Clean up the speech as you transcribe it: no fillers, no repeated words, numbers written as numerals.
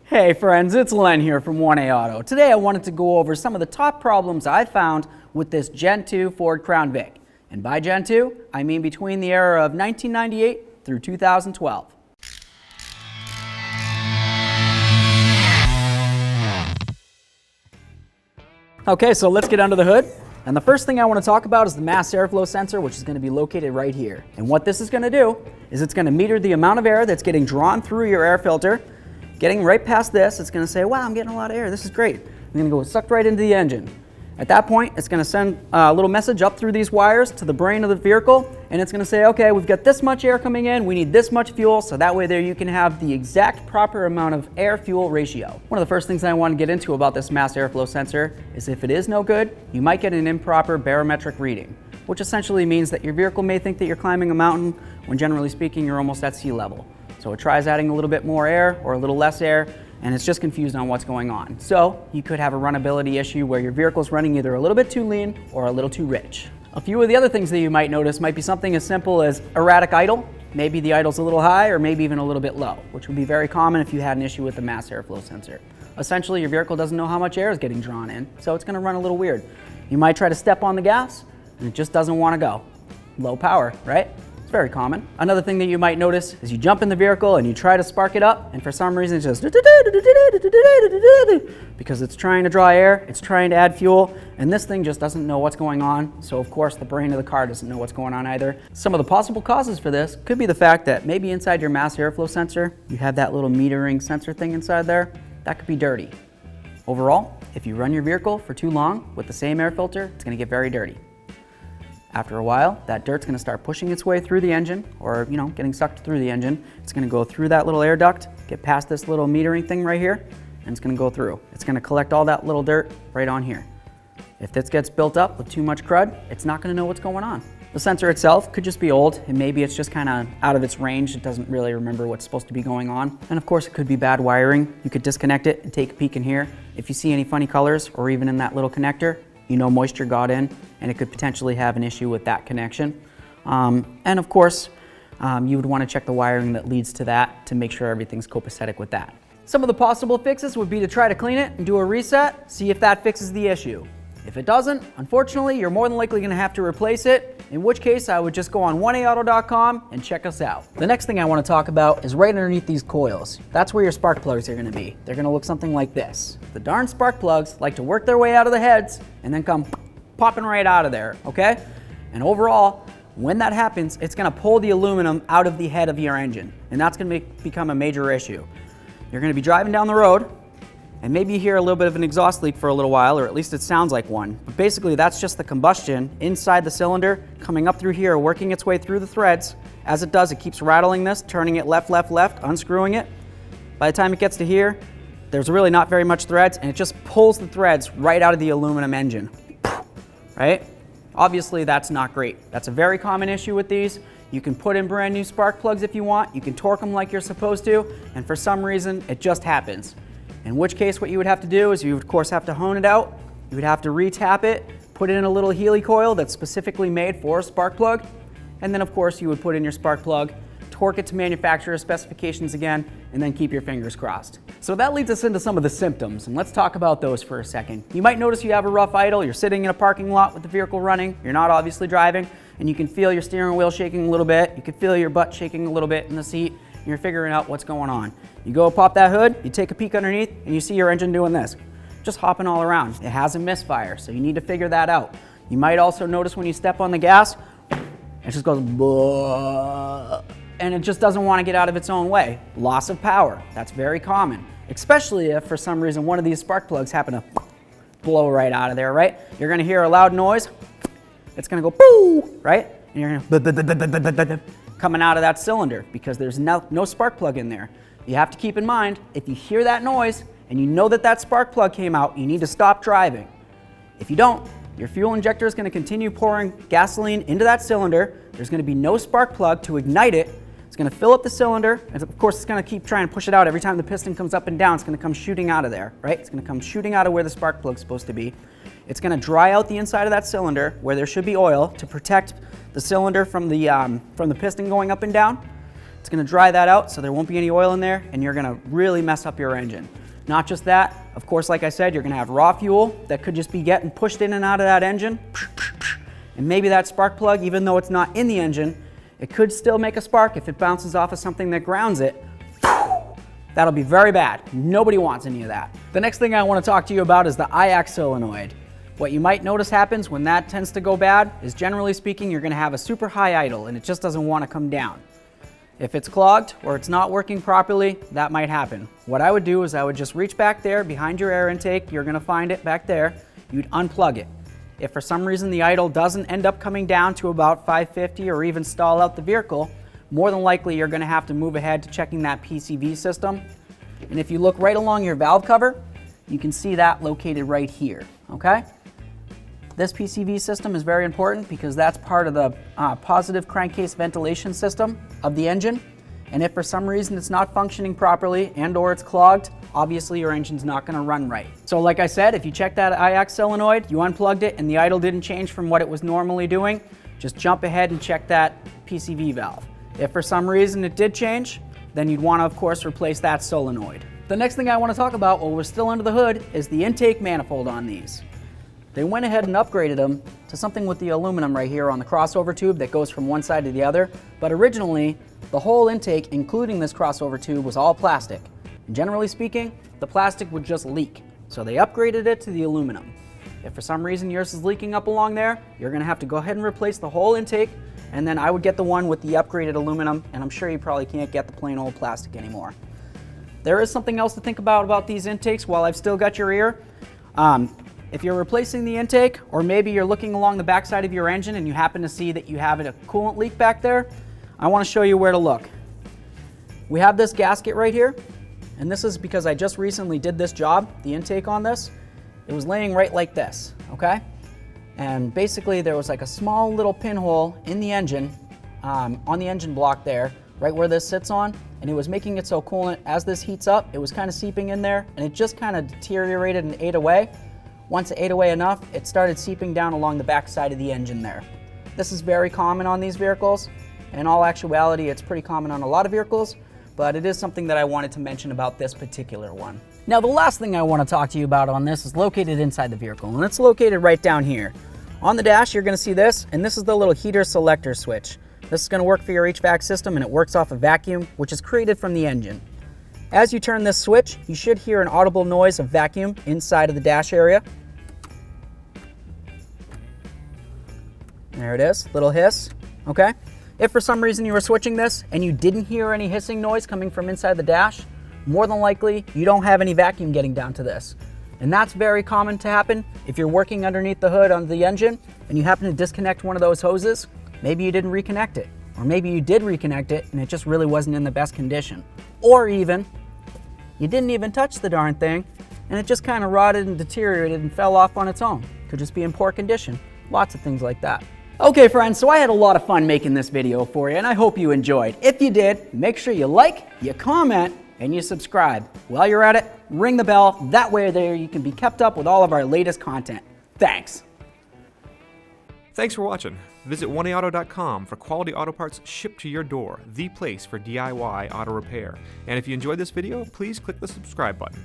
Hey friends, it's Len here from 1A Auto. Today I wanted to go over some of the top problems I found with this Gen 2 Ford Crown Vic. And by Gen 2, I mean between the era of 1998 through 2012. Okay, so let's get under the hood. And the first thing I want to talk about is the mass airflow sensor, which is going to be located right here. And what this is going to do is it's going to meter the amount of air that's getting drawn through your air filter. Getting right past this, it's going to say, wow, I'm getting a lot of air. This is great. I'm going to go sucked right into the engine. At that point, it's going to send a little message up through these wires to the brain of the vehicle, and it's going to say, okay, we've got this much air coming in, we need this much fuel, so that way there you can have the exact proper amount of air-fuel ratio. One of the first things I want to get into about this mass airflow sensor is if it is no good, you might get an improper barometric reading, which essentially means that your vehicle may think that you're climbing a mountain when generally speaking you're almost at sea level. So it tries adding a little bit more air or a little less air, and it's just confused on what's going on. So you could have a runnability issue where your vehicle's running either a little bit too lean or a little too rich. A few of the other things that you might notice might be something as simple as erratic idle. Maybe the idle's a little high or maybe even a little bit low, which would be very common if you had an issue with the mass airflow sensor. Essentially, your vehicle doesn't know how much air is getting drawn in, so it's gonna run a little weird. You might try to step on the gas and it just doesn't wanna go. Low power, right? It's very common. Another thing that you might notice is you jump in the vehicle and you try to spark it up, and for some reason it's just because it's trying to draw air, it's trying to add fuel, and this thing just doesn't know what's going on. So of course the brain of the car doesn't know what's going on either. Some of the possible causes for this could be the fact that maybe inside your mass airflow sensor, you have that little metering sensor thing inside there. That could be dirty. Overall, if you run your vehicle for too long with the same air filter, it's gonna get very dirty. After a while, that dirt's gonna start pushing its way through the engine, or getting sucked through the engine. It's gonna go through that little air duct, get past this little metering thing right here, and it's gonna go through. It's gonna collect all that little dirt right on here. If this gets built up with too much crud, it's not gonna know what's going on. The sensor itself could just be old, and maybe it's just kinda out of its range. It doesn't really remember what's supposed to be going on. And of course, it could be bad wiring. You could disconnect it and take a peek in here. If you see any funny colors, or even in that little connector, you know moisture got in, and it could potentially have an issue with that connection. And of course, you would want to check the wiring that leads to that to make sure everything's copacetic with that. Some of the possible fixes would be to try to clean it and do a reset, see if that fixes the issue. If it doesn't, unfortunately, you're more than likely going to have to replace it, in which case I would just go on 1aauto.com and check us out. The next thing I want to talk about is right underneath these coils. That's where your spark plugs are going to be. They're going to look something like this. The darn spark plugs like to work their way out of the heads and then come popping right out of there, okay? And overall, when that happens, it's going to pull the aluminum out of the head of your engine, and that's going to become a major issue. You're going to be driving down the road, and maybe you hear a little bit of an exhaust leak for a little while, or at least it sounds like one. But basically, that's just the combustion inside the cylinder coming up through here, working its way through the threads. As it does, it keeps rattling this, turning it left, left, left, unscrewing it. By the time it gets to here, there's really not very much threads, and it just pulls the threads right out of the aluminum engine, right? Obviously, that's not great. That's a very common issue with these. You can put in brand new spark plugs if you want. You can torque them like you're supposed to, and for some reason, it just happens. In which case, what you would have to do is you would, of course, have to hone it out. You would have to re-tap it, put it in a little Healy coil that's specifically made for a spark plug, and then, of course, you would put in your spark plug, torque it to manufacturer specifications again, and then keep your fingers crossed. So that leads us into some of the symptoms, and let's talk about those for a second. You might notice you have a rough idle, you're sitting in a parking lot with the vehicle running, you're not obviously driving, and you can feel your steering wheel shaking a little bit, you can feel your butt shaking a little bit in the seat, and you're figuring out what's going on. You go pop that hood, you take a peek underneath, and you see your engine doing this, just hopping all around. It has a misfire, so you need to figure that out. You might also notice when you step on the gas, it just goes blah, and it just doesn't want to get out of its own way. Loss of power, that's very common, especially if for some reason one of these spark plugs happen to blow right out of there, right? You're gonna hear a loud noise, it's gonna go boo, right? And you're gonna coming out of that cylinder because there's no spark plug in there. You have to keep in mind, if you hear that noise and you know that that spark plug came out, you need to stop driving. If you don't, your fuel injector is gonna continue pouring gasoline into that cylinder. There's gonna be no spark plug to ignite it. It's gonna fill up the cylinder, and of course it's gonna keep trying to push it out. Every time the piston comes up and down, it's gonna come shooting out of there, right? It's gonna come shooting out of where the spark plug's supposed to be. It's gonna dry out the inside of that cylinder where there should be oil to protect the cylinder from the piston going up and down. It's going to dry that out so there won't be any oil in there, and you're going to really mess up your engine. Not just that, of course, like I said, you're going to have raw fuel that could just be getting pushed in and out of that engine. And maybe that spark plug, even though it's not in the engine, it could still make a spark if it bounces off of something that grounds it. That'll be very bad. Nobody wants any of that. The next thing I want to talk to you about is the IAC solenoid. What you might notice happens when that tends to go bad is, generally speaking, you're going to have a super high idle and it just doesn't want to come down. If it's clogged or it's not working properly, that might happen. What I would do is I would just reach back there behind your air intake. You're going to find it back there. You'd unplug it. If for some reason the idle doesn't end up coming down to about 550 or even stall out the vehicle, more than likely you're going to have to move ahead to checking that PCV system. And if you look right along your valve cover, you can see that located right here, okay? This PCV system is very important because that's part of the positive crankcase ventilation system of the engine. And if for some reason it's not functioning properly and or it's clogged, obviously your engine's not going to run right. So like I said, if you check that IAC solenoid, you unplugged it and the idle didn't change from what it was normally doing, just jump ahead and check that PCV valve. If for some reason it did change, then you'd want to, of course, replace that solenoid. The next thing I want to talk about while we're still under the hood is the intake manifold on these. They went ahead and upgraded them to something with the aluminum right here on the crossover tube that goes from one side to the other, but originally the whole intake, including this crossover tube, was all plastic. And generally speaking, the plastic would just leak, so they upgraded it to the aluminum. If for some reason yours is leaking up along there, you're going to have to go ahead and replace the whole intake, and then I would get the one with the upgraded aluminum, and I'm sure you probably can't get the plain old plastic anymore. There is something else to think about these intakes while I've still got your ear. If you're replacing the intake, or maybe you're looking along the backside of your engine and you happen to see that you have a coolant leak back there, I want to show you where to look. We have this gasket right here, and this is because I just recently did this job, the intake on this. It was laying right like this, okay? And basically there was like a small little pinhole in the engine, on the engine block there, right where this sits on, and it was making it so coolant, as this heats up, it was kind of seeping in there, and it just kind of deteriorated and ate away. Once it ate away enough, it started seeping down along the back side of the engine there. This is very common on these vehicles. In all actuality, it's pretty common on a lot of vehicles, but it is something that I wanted to mention about this particular one. Now, the last thing I want to talk to you about on this is located inside the vehicle, and it's located right down here. On the dash, you're going to see this, and this is the little heater selector switch. This is going to work for your HVAC system, and it works off a vacuum, which is created from the engine. As you turn this switch, you should hear an audible noise of vacuum inside of the dash area. There it is, little hiss, okay? If for some reason you were switching this and you didn't hear any hissing noise coming from inside the dash, more than likely you don't have any vacuum getting down to this. And that's very common to happen if you're working underneath the hood on the engine and you happen to disconnect one of those hoses. Maybe you didn't reconnect it, or maybe you did reconnect it and it just really wasn't in the best condition. Or even, you didn't even touch the darn thing and it just kind of rotted and deteriorated and fell off on its own. Could just be in poor condition. Lots of things like that. Okay friends, so I had a lot of fun making this video for you and I hope you enjoyed. If you did, make sure you like, you comment, and you subscribe. While you're at it, ring the bell. That way there you can be kept up with all of our latest content. Thanks. Thanks for watching. Visit 1AAuto.com for quality auto parts shipped to your door, the place for DIY auto repair. And if you enjoyed this video, please click the subscribe button.